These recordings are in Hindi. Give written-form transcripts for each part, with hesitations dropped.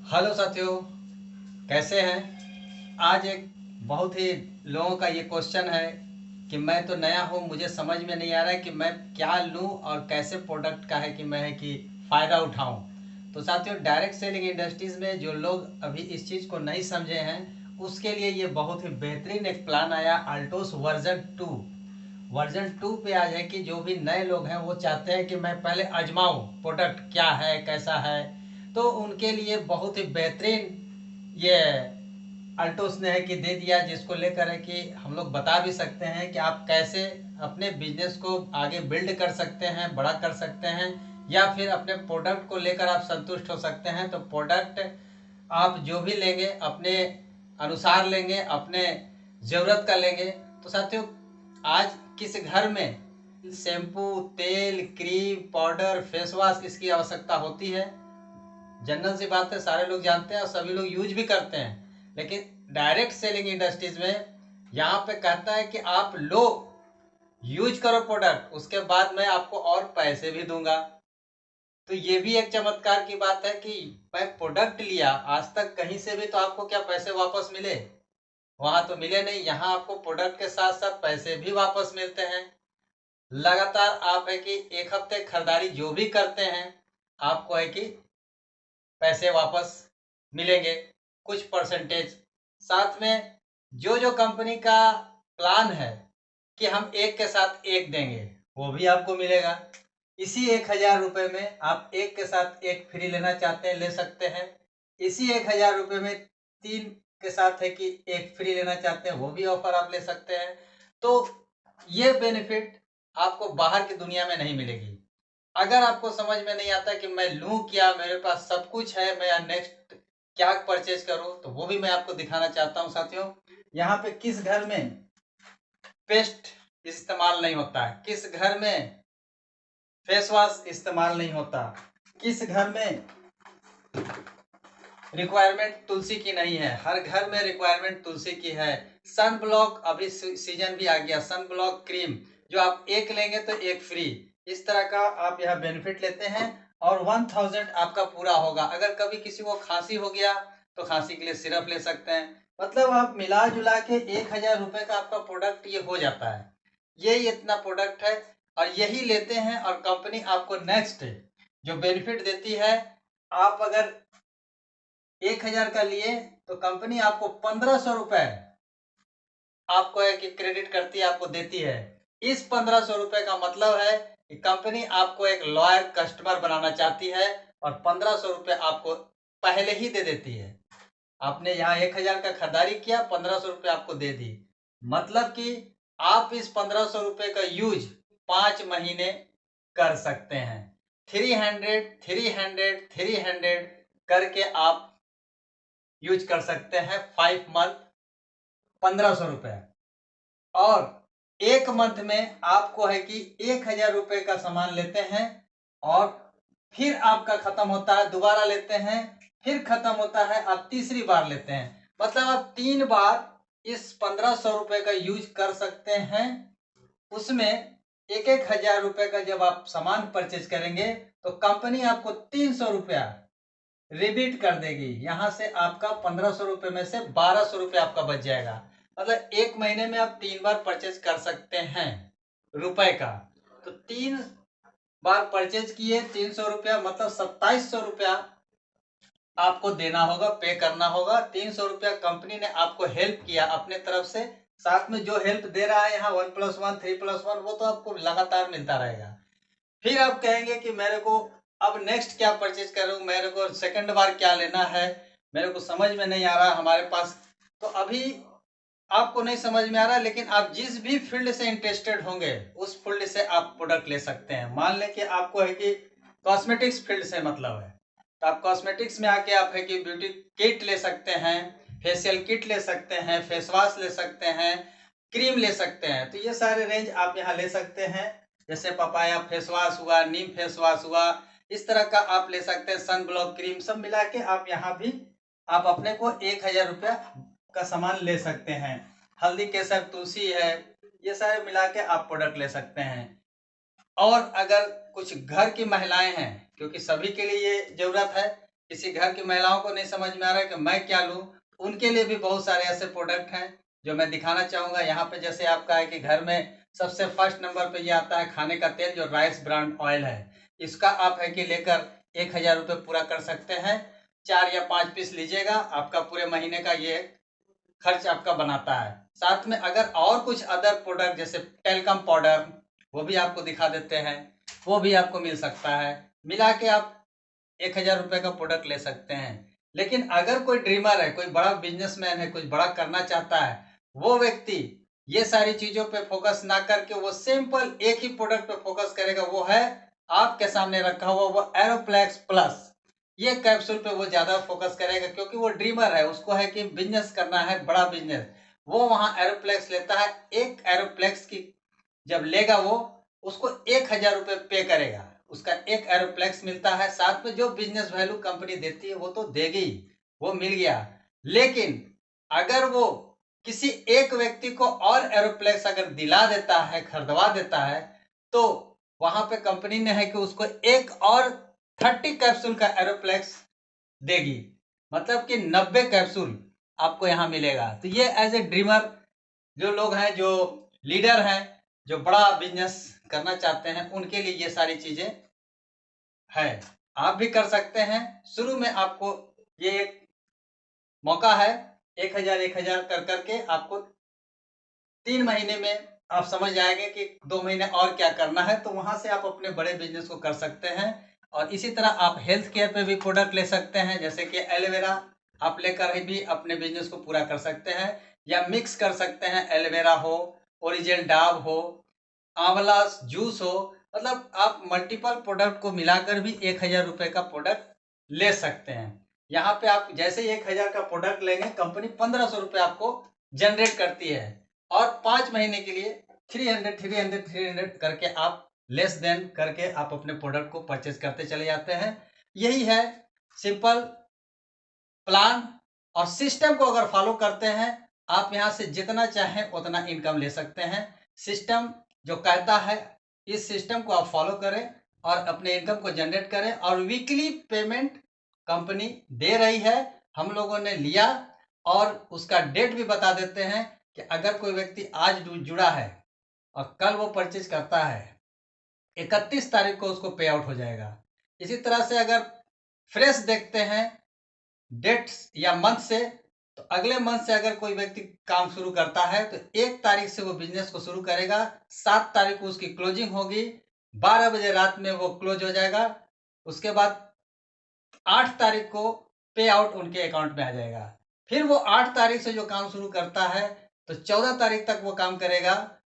हेलो साथियों, कैसे हैं। आज एक बहुत ही लोगों का ये क्वेश्चन है कि मैं तो नया हूँ, मुझे समझ में नहीं आ रहा है कि मैं क्या लूँ और कैसे प्रोडक्ट का है कि मैं है कि फ़ायदा उठाऊँ। तो साथियों, डायरेक्ट सेलिंग इंडस्ट्रीज़ में जो लोग अभी इस चीज़ को नहीं समझे हैं, उसके लिए ये बहुत ही बेहतरीन एक प्लान आया, अल्टोस वर्जन 2 पे आज है कि जो भी नए लोग हैं वो चाहते हैं कि मैं पहले आजमाऊं प्रोडक्ट क्या है कैसा है। तो उनके लिए बहुत ही बेहतरीन ये अल्टोस ने है कि दे दिया, जिसको लेकर है कि हम लोग बता भी सकते हैं कि आप कैसे अपने बिजनेस को आगे बिल्ड कर सकते हैं, बड़ा कर सकते हैं, या फिर अपने प्रोडक्ट को लेकर आप संतुष्ट हो सकते हैं। तो प्रोडक्ट आप जो भी लेंगे अपने अनुसार लेंगे, अपने ज़रूरत का लेंगे। तो साथियों, आज किस घर में शैम्पू, तेल, क्रीम, पाउडर, फेस वॉश इसकी आवश्यकता होती है? जनरल सी बात है, सारे लोग जानते हैं और सभी लोग यूज भी करते हैं। लेकिन डायरेक्ट सेलिंग इंडस्ट्रीज में यहाँ पे कहता है कि आप लो, यूज करो प्रोडक्ट, उसके बाद मैं आपको और पैसे भी दूंगा। तो ये भी एक चमत्कार की बात है कि मैं प्रोडक्ट लिया, आज तक कहीं से भी तो आपको क्या पैसे वापस मिले? वहां तो मिले नहीं। यहाँ आपको प्रोडक्ट के साथ साथ पैसे भी वापस मिलते हैं। लगातार आप है कि एक हफ्ते खरीदारी जो भी करते हैं, आपको है कि पैसे वापस मिलेंगे, कुछ परसेंटेज। साथ में जो जो कंपनी का प्लान है कि हम एक के साथ एक देंगे, वो भी आपको मिलेगा। इसी 1,000 रुपये में आप एक के साथ एक फ्री लेना चाहते हैं, ले सकते हैं। इसी 1,000 रुपये में 3 के साथ है कि एक फ्री लेना चाहते हैं, वो भी ऑफर आप ले सकते हैं। तो ये बेनिफिट आपको बाहर की दुनिया में नहीं मिलेगी। अगर आपको समझ में नहीं आता कि मैं लूं क्या, मेरे पास सब कुछ है, मैं नेक्स्ट क्या परचेज करूं, तो वो भी मैं आपको दिखाना चाहता हूं साथियों। यहाँ पे किस घर में पेस्ट इस्तेमाल नहीं होता है, किस घर में फेस वॉश इस्तेमाल नहीं होता, किस घर में रिक्वायरमेंट तुलसी की नहीं है, हर घर में रिक्वायरमेंट तुलसी की है। सन ब्लॉक अभी सीजन भी आ गया, सन ब्लॉक क्रीम जो आप एक लेंगे तो एक फ्री, इस तरह का आप यह बेनिफिट लेते हैं। और 1000 आपका पूरा होगा। अगर कभी किसी को खांसी हो गया तो खांसी के लिए सिरप ले सकते हैं। मतलब आप मिला जुला के 1,000 रुपए का आपका प्रोडक्ट ये हो जाता है। यही इतना प्रोडक्ट है और यही लेते हैं। और कंपनी आपको नेक्स्ट जो बेनिफिट देती है, आप अगर 1,000 का लिए तो कंपनी आपको 1,500 रुपए आपको है कि क्रेडिट करती है, आपको देती है। इस 1,500 रुपए का मतलब है कि कंपनी आपको एक लॉयल कस्टमर बनाना चाहती है और 1,500 रुपए आपको पहले ही दे देती है। आपने यहाँ 1,000 का खरीदारी किया, 1,500 रुपए आपको दे दी। मतलब कि आप इस 1,500 रुपए का यूज 5 महीने कर सकते हैं। 300 300 300 करके आप यूज कर सकते हैं 5 मंथ, 1,500 रुपए। और एक मंथ में आपको है कि 1,000 रुपए का सामान लेते हैं और फिर आपका खत्म होता है, दोबारा लेते हैं, फिर खत्म होता है, आप तीसरी बार लेते हैं। मतलब आप 3 बार इस 1,500 रुपए का यूज कर सकते हैं। उसमें एक 1,000 रुपए का जब आप सामान परचेज करेंगे तो कंपनी आपको 300 रुपया रिबीट कर देगी। यहाँ से आपका 1,500 रुपए में से 1,200 रुपये आपका बच जाएगा। मतलब एक महीने में आप 3 बार परचेज कर सकते हैं रुपए का। तो 3 बार परचेज किए, 300 रुपया मतलब 2,700 रुपया आपको देना होगा, पे करना होगा। 300 रुपया कंपनी ने आपको हेल्प किया अपने तरफ से। साथ में जो हेल्प दे रहा है यहाँ 1+1 3+1, वो तो आपको लगातार मिलता रहेगा। फिर आप कहेंगे कि मेरे को अब नेक्स्ट क्या परचेज करूं, मेरे को सेकंड बार क्या लेना है, मेरे को समझ में नहीं आ रहा हमारे पास। तो अभी आपको नहीं समझ में आ रहा, लेकिन आप जिस भी फील्ड से इंटरेस्टेड होंगे उस फील्ड से आप प्रोडक्ट ले सकते हैं। मान लें कि आपको है कि कॉस्मेटिक्स फील्ड से मतलब है, तो आप कॉस्मेटिक्स में आके आप है कि ब्यूटी किट ले सकते हैं, फेशियल किट ले सकते हैं, फेस वॉश ले सकते हैं, क्रीम ले सकते हैं। तो ये सारे रेंज आप यहाँ ले सकते हैं। जैसे पपाया फेस वॉश हुआ, नीम फेस वॉश हुआ, इस तरह का आप ले सकते हैं। सन ब्लॉक क्रीम सब मिला के आप यहाँ भी आप अपने को 1,000 रुपया का सामान ले सकते हैं। हल्दी केसर तुलसी है, ये सारे मिला के आप प्रोडक्ट ले सकते हैं। और अगर कुछ घर की महिलाएं हैं, क्योंकि सभी के लिए ये जरूरत है, किसी घर की महिलाओं को नहीं समझ में आ रहा है कि मैं क्या लूँ, उनके लिए भी बहुत सारे ऐसे प्रोडक्ट हैं जो मैं दिखाना चाहूँगा। यहाँ पे जैसे आपका है कि घर में सबसे फर्स्ट नंबर पे ये आता है खाने का तेल, जो राइस ब्रांड ऑयल है। इसका आप है कि लेकर 1000 रुपये पूरा कर सकते हैं। 4 या 5 पीस लीजिएगा, आपका पूरे महीने का ये खर्च आपका बनाता है। साथ में अगर और कुछ अदर प्रोडक्ट जैसे टेल्कम पाउडर, वो भी आपको दिखा देते हैं, वो भी आपको मिल सकता है। मिला के आप 1000 रुपये का प्रोडक्ट ले सकते हैं। लेकिन अगर कोई ड्रीमर है, कोई बड़ा बिजनेसमैन है, कुछ बड़ा करना चाहता है, वो व्यक्ति ये सारी चीजों पे फोकस ना करके वो सिंपल एक ही प्रोडक्ट पे फोकस करेगा। वो है आपके सामने रखा हुआ वो एरोप्लेक्स प्लस। ये कैप्सूल पे वो ज्यादा फोकस करेगा क्योंकि वो ड्रीमर है, उसको है कि बिजनेस करना है, बड़ा बिजनेस। वो वहां एरोप्लेक्स लेता है। एक एरोप्लेक्स की जब लेगा वो, उसको 1000 रुपये पे करेगा, उसका एक एरोप्लेक्स मिलता है। साथ में जो बिजनेस वैल्यू कंपनी देती है वो तो देगी, वो मिल गया। लेकिन अगर वो किसी एक व्यक्ति को और एरोप्लेक्स अगर दिला देता है, खरीदवा देता है, तो वहां पे कंपनी ने है कि उसको एक और 30 कैप्सूल का एरोप्लेक्स देगी। मतलब कि 90 कैप्सूल आपको यहाँ मिलेगा। तो ये एज ए ड्रीमर जो लोग हैं, जो लीडर हैं, जो बड़ा बिजनेस करना चाहते हैं, उनके लिए ये सारी चीजें है। आप भी कर सकते हैं। शुरू में आपको ये एक मौका है, 1000 कर करके आपको 3 महीने में आप समझ जाएंगे कि 2 महीने और क्या करना है, तो वहां से आप अपने बड़े बिजनेस को कर सकते हैं। और इसी तरह आप हेल्थ केयर पे भी प्रोडक्ट ले सकते हैं, जैसे कि एलोवेरा आप लेकर भी अपने बिजनेस को पूरा कर सकते हैं। या मिक्स कर सकते हैं, एलोवेरा हो, ओरिजिनल डाव हो, आंवला जूस हो। मतलब आप मल्टीपल प्रोडक्ट को मिलाकर भी 1000 रुपये का प्रोडक्ट ले सकते हैं। यहाँ पे आप जैसे ही 1000 का प्रोडक्ट लेंगे, कंपनी 1500 रुपये आपको जनरेट करती है। और 5 महीने के लिए 300 करके आप लेस देन करके आप अपने प्रोडक्ट को परचेज करते चले जाते हैं। यही है सिंपल प्लान। और सिस्टम को अगर फॉलो करते हैं, आप यहां से जितना चाहें उतना इनकम ले सकते हैं। सिस्टम जो कहता है, इस सिस्टम को आप फॉलो करें और अपने इनकम को जनरेट करें। और वीकली पेमेंट कंपनी दे रही है, हम लोगों ने लिया। और उसका डेट भी बता देते हैं कि अगर कोई व्यक्ति आज जुड़ा है और कल वो परचेज करता है, 31 तारीख को उसको पे आउट हो जाएगा। इसी तरह से अगर फ्रेश देखते हैं डेट्स या मंथ से, तो अगले मंथ से अगर कोई व्यक्ति काम शुरू करता है तो 1 तारीख से वो बिजनेस को शुरू करेगा, 7 तारीख को उसकी क्लोजिंग होगी, 12 बजे रात में वो क्लोज हो जाएगा। उसके बाद 8 तारीख को पे आउट उनके अकाउंट में आ जाएगा। फिर वो 8 तारीख से जो काम शुरू करता है तो 14 तारीख तक वो काम करेगा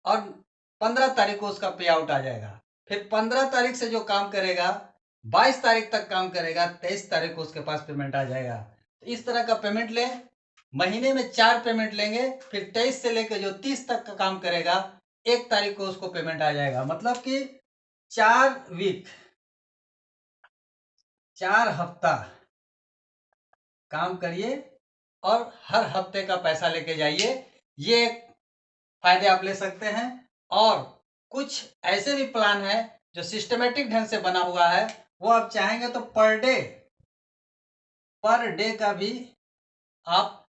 और 15 तारीख को उसका पे आउट आ जाएगा। फिर 15 तारीख से जो काम करेगा, 22 तारीख तक काम करेगा, 23 तारीख को उसके पास पेमेंट आ जाएगा। तो इस तरह का पेमेंट ले, महीने में 4 पेमेंट लेंगे, फिर 23 से लेकर जो 30 तक का काम करेगा, 1 तारीख को उसको पेमेंट आ जाएगा। मतलब कि 4 वीक, 4 हफ्ता काम करिए और हर हफ्ते का पैसा लेके जाइए। ये फायदे आप ले सकते हैं। और कुछ ऐसे भी प्लान है जो सिस्टमेटिक ढंग से बना हुआ है, वो आप चाहेंगे तो पर डे का भी आप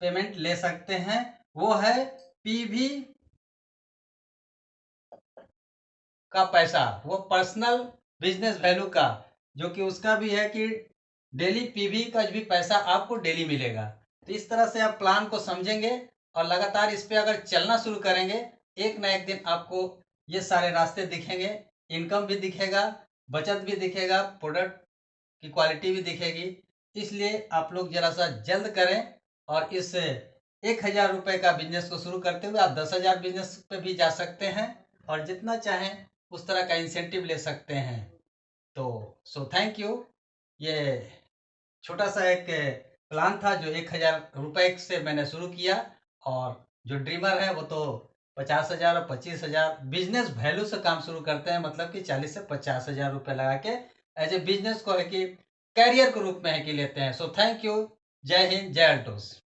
पेमेंट ले सकते हैं। वो है पीवी का पैसा, वो पर्सनल बिजनेस वैल्यू का, जो कि उसका भी है कि डेली पीवी का भी पैसा आपको डेली मिलेगा। तो इस तरह से आप प्लान को समझेंगे और लगातार इस पे अगर चलना शुरू करेंगे, एक ना एक दिन आपको ये सारे रास्ते दिखेंगे, इनकम भी दिखेगा, बचत भी दिखेगा, प्रोडक्ट की क्वालिटी भी दिखेगी। इसलिए आप लोग जरा सा जल्द करें और इस 1000 रुपये का बिजनेस को शुरू करते हुए आप 10,000 बिजनेस पे भी जा सकते हैं और जितना चाहें उस तरह का इंसेंटिव ले सकते हैं। तो सो थैंक यू। ये छोटा सा एक प्लान था जो 1000 रुपये से मैंने शुरू किया। और जो ड्रीमर है वो तो 50,000 और 25,000 बिजनेस वैल्यू से काम शुरू करते हैं। मतलब कि 40 से 50,000 रुपये लगा के एज ए बिजनेस को है कि कैरियर के रूप में है कि लेते हैं। So thank you. जय हिंद, जय अल्टोस।